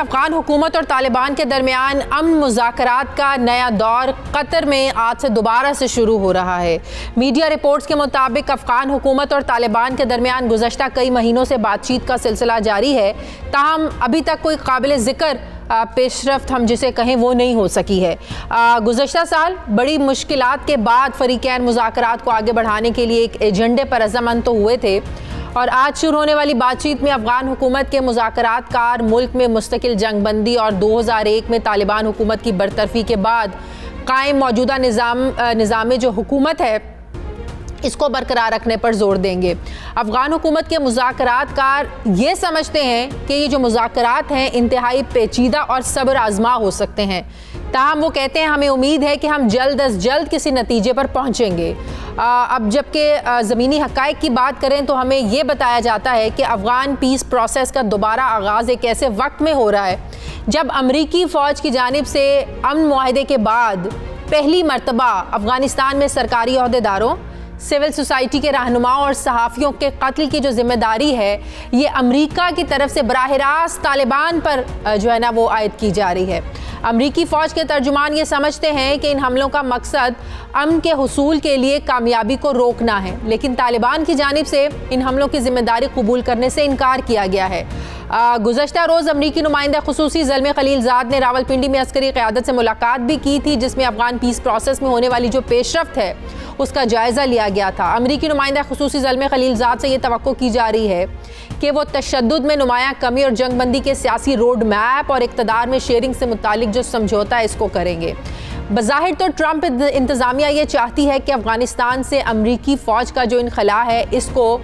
افغان حکومت اور طالبان کے درمیان امن مذاکرات کا نیا دور قطر میں آج سے دوبارہ سے شروع ہو رہا ہے۔ میڈیا رپورٹس کے مطابق افغان حکومت اور طالبان کے درمیان گزشتہ کئی مہینوں سے بات چیت کا سلسلہ جاری ہے، تاہم ابھی تک کوئی قابل ذکر پیش رفت ہم جسے کہیں وہ نہیں ہو سکی ہے۔ گزشتہ سال بڑی مشکلات کے بعد فریقین مذاکرات کو آگے بڑھانے کے لیے ایک ایجنڈے پر عزمند تو ہوئے تھے، اور آج شروع ہونے والی بات چیت میں افغان حکومت کے مذاکرات کار ملک میں مستقل جنگ بندی اور 2001 میں طالبان حکومت کی برطرفی کے بعد قائم موجودہ نظام جو حکومت ہے اس کو برقرار رکھنے پر زور دیں گے۔ افغان حکومت کے مذاکرات کار یہ سمجھتے ہیں کہ یہ جو مذاکرات ہیں انتہائی پیچیدہ اور صبر آزما ہو سکتے ہیں، تاہم وہ کہتے ہیں ہمیں امید ہے کہ ہم جلد از جلد کسی نتیجے پر پہنچیں گے۔ اب جبکہ زمینی حقائق کی بات کریں تو ہمیں یہ بتایا جاتا ہے کہ افغان پیس پروسیس کا دوبارہ آغاز ایک ایسے وقت میں ہو رہا ہے جب امریکی فوج کی جانب سے امن معاہدے کے بعد پہلی مرتبہ افغانستان میں سرکاری عہدیداروں، سول سوسائٹی کے رہنماؤں اور صحافیوں کے قتل کی جو ذمہ داری ہے یہ امریکہ کی طرف سے براہ راست طالبان پر وہ عائد کی جا رہی ہے۔ امریکی فوج کے ترجمان یہ سمجھتے ہیں کہ ان حملوں کا مقصد امن کے حصول کے لیے کامیابی کو روکنا ہے، لیکن طالبان کی جانب سے ان حملوں کی ذمہ داری قبول کرنے سے انکار کیا گیا ہے۔ گزشتہ روز امریکی نمائندہ خصوصی زلمے خلیل زاد نے راولپنڈی میں عسکری قیادت سے ملاقات بھی کی تھی، جس میں افغان پیس پروسیس میں ہونے والی جو پیش رفت ہے اس کا جائزہ لیا گیا تھا۔ امریکی نمائندہ خصوصی زلمے خلیل زاد سے یہ توقع کی جا رہی ہے کہ وہ تشدد میں نمایاں کمی اور جنگ بندی کے سیاسی روڈ میپ اور اقتدار میں شیئرنگ سے متعلق جو سمجھوتا ہے اس کو کریں گے۔ بظاہر تو ٹرمپ انتظامیہ یہ چاہتی ہے کہ افغانستان سے امریکی فوج کا جو انخلا ہے اس کو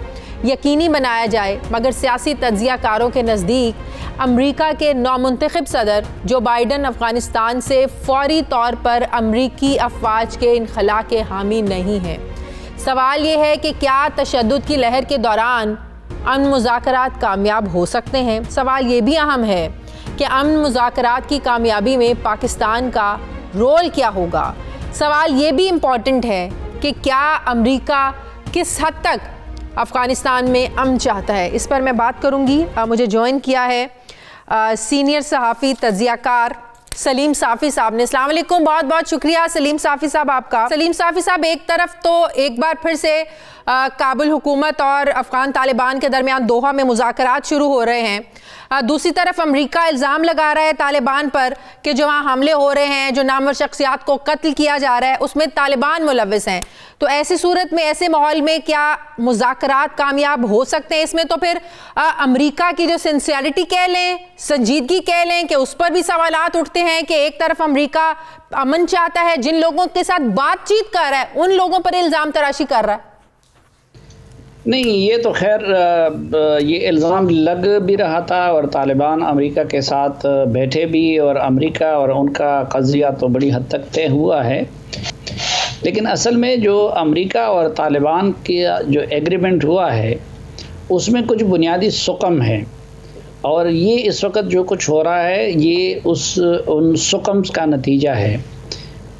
یقینی بنایا جائے، مگر سیاسی تجزیہ کاروں کے نزدیک امریکہ کے نومنتخب صدر جو بائیڈن افغانستان سے فوری طور پر امریکی افواج کے انخلا کے حامی نہیں ہیں۔ سوال یہ ہے کہ کیا تشدد کی لہر کے دوران امن مذاکرات کامیاب ہو سکتے ہیں؟ سوال یہ بھی اہم ہے کہ امن مذاکرات کی کامیابی میں پاکستان کا رول کیا ہوگا۔ سوال یہ بھی امپورٹنٹ ہے کہ کیا امریکہ کس حد تک افغانستان میں امن چاہتا ہے۔ اس پر میں بات کروں گی۔ مجھے جوائن کیا ہے سینئر صحافی تجزیہ کار سلیم صافی صاحب نے۔ السلام علیکم، بہت بہت شکریہ سلیم صافی صاحب آپ کا۔ سلیم صافی صاحب، ایک طرف تو ایک بار پھر سے کابل حکومت اور افغان طالبان کے درمیان دوحہ میں مذاکرات شروع ہو رہے ہیں، دوسری طرف امریکہ الزام لگا رہا ہے طالبان پر کہ جو وہاں حملے ہو رہے ہیں، جو نامور شخصیات کو قتل کیا جا رہا ہے اس میں طالبان ملوث ہیں۔ تو ایسی صورت میں، ایسے ماحول میں کیا مذاکرات کامیاب ہو سکتے ہیں؟ اس میں تو پھر امریکہ کی جو سنسیئرٹی کہہ لیں، سنجیدگی کہہ لیں کہ اس پر بھی سوالات اٹھتے ہیں کہ ایک طرف امریکہ امن چاہتا ہے، جن لوگوں کے ساتھ بات چیت کر رہا ہے ان لوگوں پر الزام تراشی کر رہا ہے۔ نہیں، یہ تو خیر یہ الزام لگ بھی رہا تھا اور طالبان امریکہ کے ساتھ بیٹھے بھی، اور امریکہ اور ان کا قضیہ تو بڑی حد تک طے ہوا ہے، لیکن اصل میں جو امریکہ اور طالبان کا جو ایگریمنٹ ہوا ہے اس میں کچھ بنیادی سقم ہے، اور یہ اس وقت جو کچھ ہو رہا ہے یہ ان سقمز کا نتیجہ ہے۔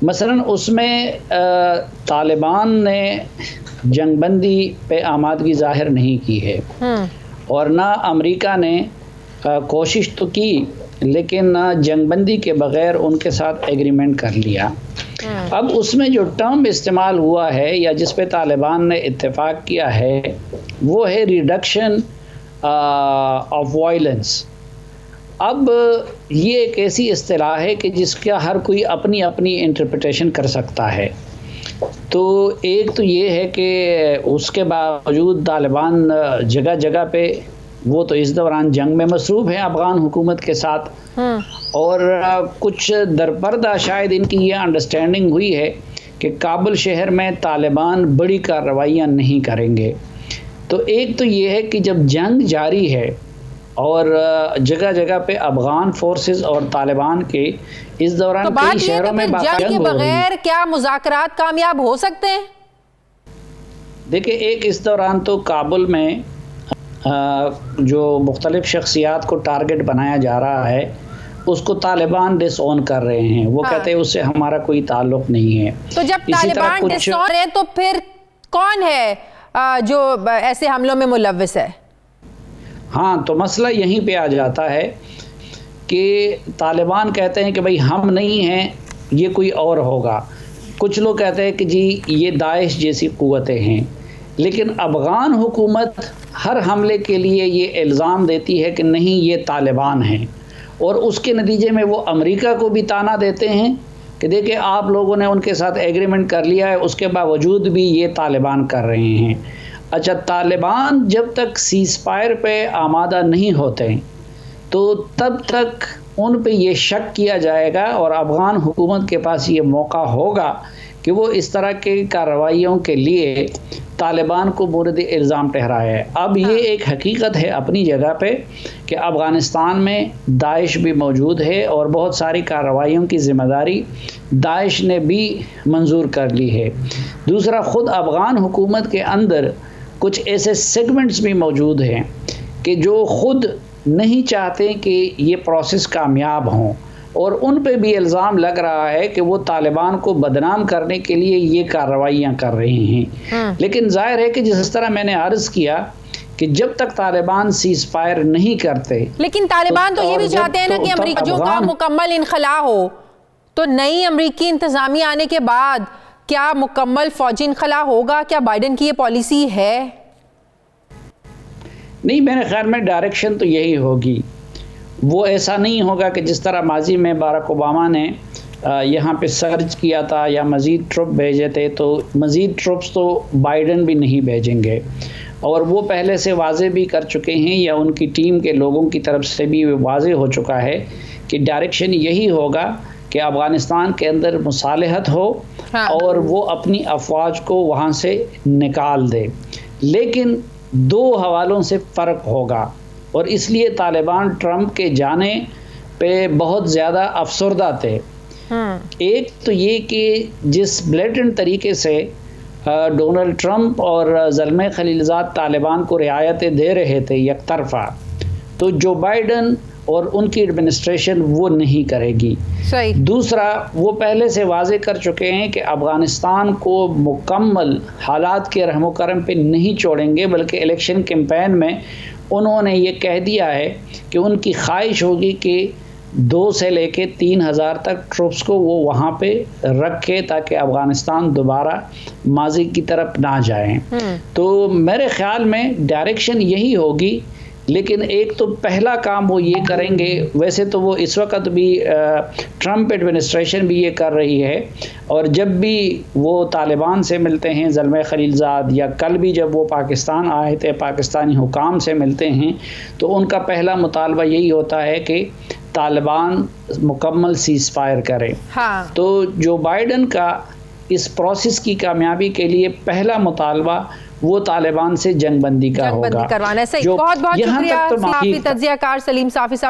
مثلا اس میں طالبان نے جنگ بندی پہ آمادگی ظاہر نہیں کی ہے، اور نہ امریکہ نے کوشش تو کی لیکن نہ جنگ بندی کے بغیر ان کے ساتھ ایگریمنٹ کر لیا۔ اب اس میں جو ٹرم استعمال ہوا ہے یا جس پہ طالبان نے اتفاق کیا ہے وہ ہے ریڈکشن آف وائلنس۔ اب یہ ایک ایسی اصطلاح ہے کہ جس کا ہر کوئی اپنی اپنی انٹرپریٹیشن کر سکتا ہے۔ تو ایک تو یہ ہے کہ اس کے باوجود طالبان جگہ جگہ پہ وہ تو اس دوران جنگ میں مصروف ہیں افغان حکومت کے ساتھ، اور کچھ درپردہ شاید ان کی یہ انڈرسٹینڈنگ ہوئی ہے کہ کابل شہر میں طالبان بڑی کارروائیاں نہیں کریں گے۔ تو ایک تو یہ ہے کہ جب جنگ جاری ہے اور جگہ جگہ پہ افغان فورسز اور طالبان کے اس دوران کئی شہروں میں جنگ کے بغیر کیا مذاکرات کامیاب ہو سکتے ہیں؟ دیکھیں، ایک اس دوران تو کابل میں جو مختلف شخصیات کو ٹارگٹ بنایا جا رہا ہے اس کو طالبان ڈس اون کر رہے ہیں، وہ کہتے ہیں اس سے ہمارا کوئی تعلق نہیں ہے۔ تو جب طالبان ڈس اون ہے تو پھر کون ہے جو ایسے حملوں میں ملوث ہے؟ ہاں، تو مسئلہ یہیں پہ آ جاتا ہے کہ طالبان کہتے ہیں کہ بھئی ہم نہیں ہیں، یہ کوئی اور ہوگا. کچھ لوگ کہتے ہیں کہ جی یہ داعش جیسی قوتیں ہیں. لیکن افغان حکومت ہر حملے کے لیے یہ الزام دیتی ہے کہ نہیں یہ طالبان ہیں، اور اس کے نتیجے میں وہ امریکہ کو بھی تانا دیتے ہیں کہ دیکھیں آپ لوگوں نے ان کے ساتھ ایگریمنٹ کر لیا ہے، اس کے باوجود بھی یہ طالبان کر رہے ہیں. اچھا، طالبان جب تک سیز فائر پہ آمادہ نہیں ہوتے تو تب تک ان پہ یہ شک کیا جائے گا، اور افغان حکومت کے پاس یہ موقع ہوگا کہ وہ اس طرح کے کارروائیوں کے لیے طالبان کو مورد الزام ٹھہرائے. اب یہ ایک حقیقت ہے اپنی جگہ پہ کہ افغانستان میں داعش بھی موجود ہے، اور بہت ساری کارروائیوں کی ذمہ داری داعش نے بھی منظور کر لی ہے. دوسرا، خود افغان حکومت کے اندر کچھ ایسے سیگمنٹس بھی موجود ہیں کہ جو خود نہیں چاہتے کہ یہ پروسیس کامیاب ہوں، اور ان پہ بھی الزام لگ رہا ہے کہ وہ طالبان کو بدنام کرنے کے لیے یہ کارروائیاں کر رہے ہیں. لیکن ظاہر ہے کہ جس طرح میں نے عرض کیا کہ جب تک طالبان سیز فائر نہیں کرتے، لیکن طالبان تو یہ بھی چاہتے ہیں نا کہ امریکیوں کا مکمل انخلا ہو. تو نئی امریکی انتظامیہ آنے کے بعد کیا مکمل فوجی انخلا ہوگا؟ کیا بائیڈن کی یہ پالیسی ہے؟ نہیں، میرے خیال میں ڈائریکشن تو یہی ہوگی. وہ ایسا نہیں ہوگا کہ جس طرح ماضی میں باراک اوباما نے یہاں پہ سرچ کیا تھا یا مزید ٹروپ بھیجے تھے، تو مزید ٹروپس تو بائیڈن بھی نہیں بھیجیں گے. اور وہ پہلے سے واضح بھی کر چکے ہیں، یا ان کی ٹیم کے لوگوں کی طرف سے بھی واضح ہو چکا ہے کہ ڈائریکشن یہی ہوگا کہ افغانستان کے اندر مصالحت ہو اور وہ اپنی افواج کو وہاں سے نکال دے. لیکن دو حوالوں سے فرق ہوگا، اور اس لیے طالبان ٹرمپ کے جانے پہ بہت زیادہ افسردہ تھے. ایک تو یہ کہ جس بلیٹنٹ طریقے سے ڈونلڈ ٹرمپ اور زلمے خلیلزاد طالبان کو رعایتیں دے رہے تھے یک طرفہ، تو جو بائیڈن اور ان کی ایڈمنسٹریشن وہ نہیں کرے گی. دوسرا، وہ پہلے سے واضح کر چکے ہیں کہ افغانستان کو مکمل حالات کے رحم و کرم پہ نہیں چھوڑیں گے، بلکہ الیکشن کیمپین میں انہوں نے یہ کہہ دیا ہے کہ ان کی خواہش ہوگی کہ 2 سے لے کے 3,000 تک ٹروپس کو وہ وہاں پہ رکھے تاکہ افغانستان دوبارہ ماضی کی طرف نہ جائیں. تو میرے خیال میں ڈائریکشن یہی ہوگی. لیکن ایک تو پہلا کام وہ یہ کریں گے، ویسے تو وہ اس وقت بھی ٹرمپ ایڈمنسٹریشن بھی یہ کر رہی ہے، اور جب بھی وہ طالبان سے ملتے ہیں زلمے خلیلزاد، یا کل بھی جب وہ پاکستان آئے تھے پاکستانی حکام سے ملتے ہیں، تو ان کا پہلا مطالبہ یہی ہوتا ہے کہ طالبان مکمل سیز فائر کرے. تو جو بائیڈن کا اس پروسیس کی کامیابی کے لیے پہلا مطالبہ وہ طالبان سے جنگ بندی کا ہوگا. کروانا ہے. صحیح، بہت بہت شکریہ صحافی تجزیہ کار سلیم صافی صاحب.